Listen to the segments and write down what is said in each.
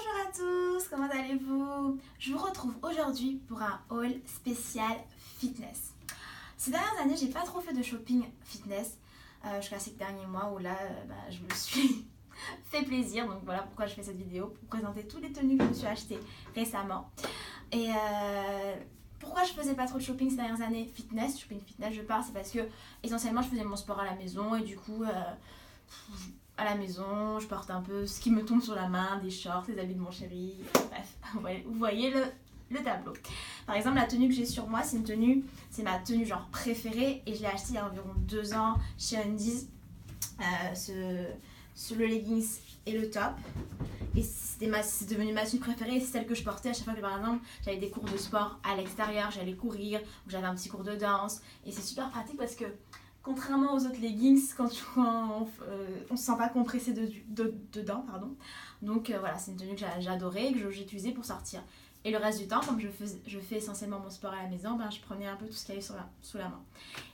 Bonjour à tous, comment allez-vous? Je vous retrouve aujourd'hui pour un haul spécial fitness. Ces dernières années, j'ai pas trop fait de shopping fitness jusqu'à ces derniers mois où là, je me suis fait plaisir. Donc voilà pourquoi je fais cette vidéo, pour présenter toutes les tenues que je me suis achetées récemment. Et pourquoi je faisais pas trop de shopping ces dernières années shopping fitness je parle, c'est parce que essentiellement je faisais mon sport à la maison et du coup à la maison je porte un peu ce qui me tombe sur la main, des shorts, les habits de mon chéri, bref, vous voyez le tableau. Par exemple, la tenue que j'ai sur moi, c'est ma tenue genre préférée et je l'ai achetée il y a environ 2 ans chez Undies, le leggings et le top. Et c'est devenu ma tenue préférée, c'est celle que je portais à chaque fois que par exemple j'avais des cours de sport à l'extérieur, j'allais courir ou j'avais un petit cours de danse. Et c'est super pratique parce que contrairement aux autres leggings, quand on se sent pas compressé dedans, pardon. Donc voilà, c'est une tenue que j'adorais et que j'utilisais pour sortir. Et le reste du temps, comme je fais essentiellement mon sport à la maison, je prenais un peu tout ce qu'il y avait sous la main.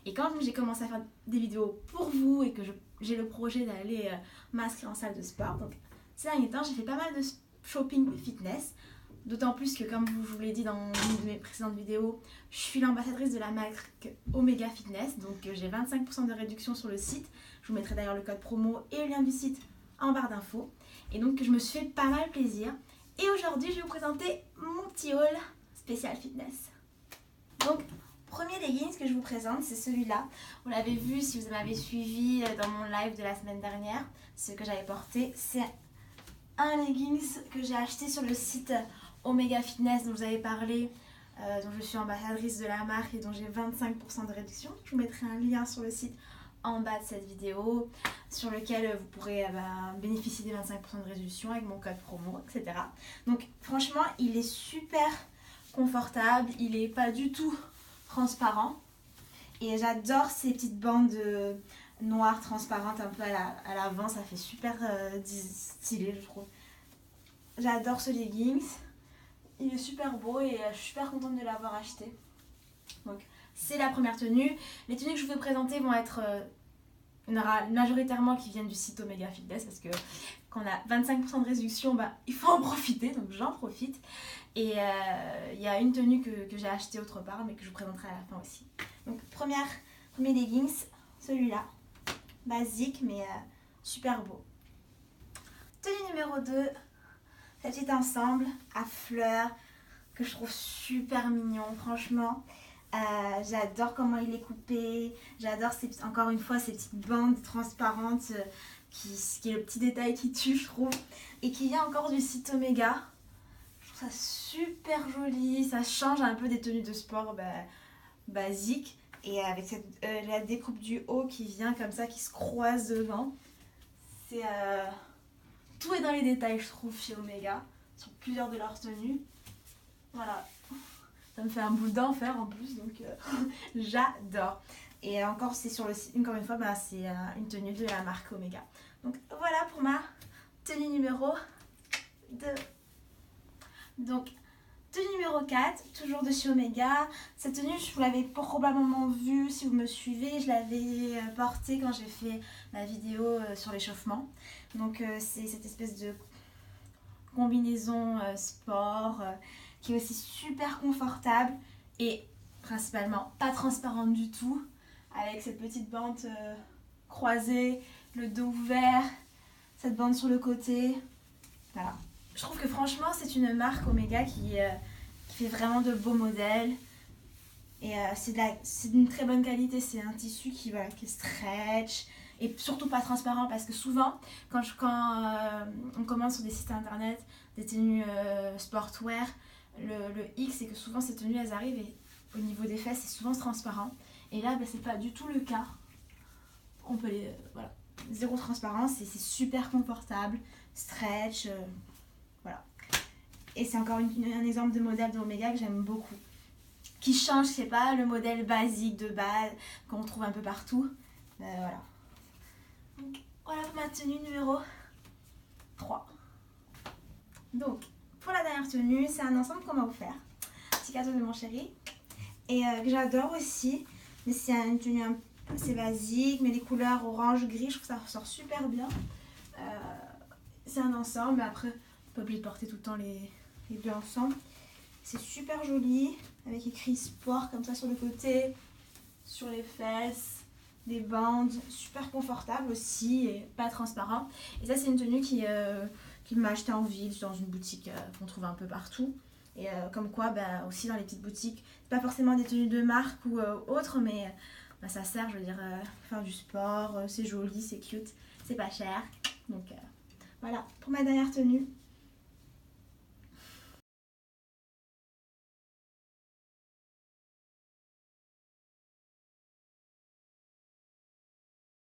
Et quand j'ai commencé à faire des vidéos pour vous et que j'ai le projet d'aller m'inscrire en salle de sport, donc ces derniers temps, j'ai fait pas mal de shopping fitness. D'autant plus que, comme je vous l'ai dit dans une de mes précédentes vidéos, je suis l'ambassadrice de la marque Omega Fitness. Donc j'ai 25% de réduction sur le site. Je vous mettrai d'ailleurs le code promo et le lien du site en barre d'infos. Et donc je me suis fait pas mal plaisir. Et aujourd'hui, je vais vous présenter mon petit haul spécial fitness. Donc, premier leggings que je vous présente, c'est celui-là. Vous l'avez vu si vous m'avez suivi dans mon live de la semaine dernière. Ce que j'avais porté, c'est un leggings que j'ai acheté sur le site Omega Fitness dont je vous avais parlé, dont je suis ambassadrice de la marque et dont j'ai 25% de réduction. Je vous mettrai un lien sur le site en bas de cette vidéo sur lequel vous pourrez bénéficier des 25% de réduction avec mon code promo, etc. Donc franchement, il est super confortable, il est pas du tout transparent et j'adore ces petites bandes noires transparentes un peu à l'avant, ça fait super stylé je trouve. J'adore ce leggings, il est super beau et je suis super contente de l'avoir acheté. Donc c'est la première tenue. Les tenues que je vous vais présenter vont être majoritairement qui viennent du site Omega Fitness parce que quand on a 25% de réduction, il faut en profiter, donc j'en profite. Et il y a une tenue que j'ai achetée autre part mais que je vous présenterai à la fin aussi. Donc premier leggings, celui-là, basique mais super beau. Tenue numéro 2, cet petit ensemble à fleurs que je trouve super mignon, franchement. J'adore comment il est coupé, j'adore encore une fois ces petites bandes transparentes qui est le petit détail qui tue je trouve, et qui vient encore du site Omega. Je trouve ça super joli, ça change un peu des tenues de sport basiques, et avec la découpe du haut qui vient comme ça, qui se croise devant. Tout est dans les détails je trouve chez Omega, sur plusieurs de leurs tenues. Voilà. Ça me fait un bout d'enfer en plus, donc j'adore. Et encore, c'est sur le site, encore une fois, c'est une tenue de la marque Omega. Donc voilà pour ma tenue numéro 2. Donc, tenue numéro 4, toujours de chez Omega. Cette tenue, vous l'avez probablement vue si vous me suivez. Je l'avais portée quand j'ai fait ma vidéo sur l'échauffement. Donc c'est cette espèce de combinaison sport qui est aussi super confortable et principalement pas transparente du tout, avec cette petite bande croisée, le dos ouvert, cette bande sur le côté. Voilà. Je trouve que franchement c'est une marque Omega qui fait vraiment de beaux modèles et c'est d'une très bonne qualité. C'est un tissu qui stretch et surtout pas transparent, parce que souvent quand on commande sur des sites internet des tenues sportwear, le hic c'est que souvent ces tenues elles arrivent et au niveau des fesses c'est souvent transparent, et là c'est pas du tout le cas. On peut voilà, zéro transparence et c'est super confortable, stretch, voilà. Et c'est encore un exemple de modèle de Omega que j'aime beaucoup, qui change, c'est pas le modèle basique de base qu'on trouve un peu partout. Voilà. Donc voilà pour ma tenue numéro 3. Donc pour la dernière tenue, c'est un ensemble qu'on m'a offert, petit cadeau de mon chéri, et que j'adore aussi, mais c'est une tenue un peu assez basique, mais les couleurs orange, gris, je trouve que ça ressort super bien. C'est un ensemble, mais après Pas obligé de porter tout le temps les deux ensemble. C'est super joli, avec écrit sport comme ça sur le côté, sur les fesses, des bandes, super confortable aussi et pas transparent. Et ça c'est une tenue qui m'a acheté en ville dans une boutique qu'on trouve un peu partout. Et comme quoi aussi dans les petites boutiques, pas forcément des tenues de marque ou autres, mais ça sert, je veux dire, faire du sport, c'est joli, c'est cute, c'est pas cher. Donc voilà pour ma dernière tenue.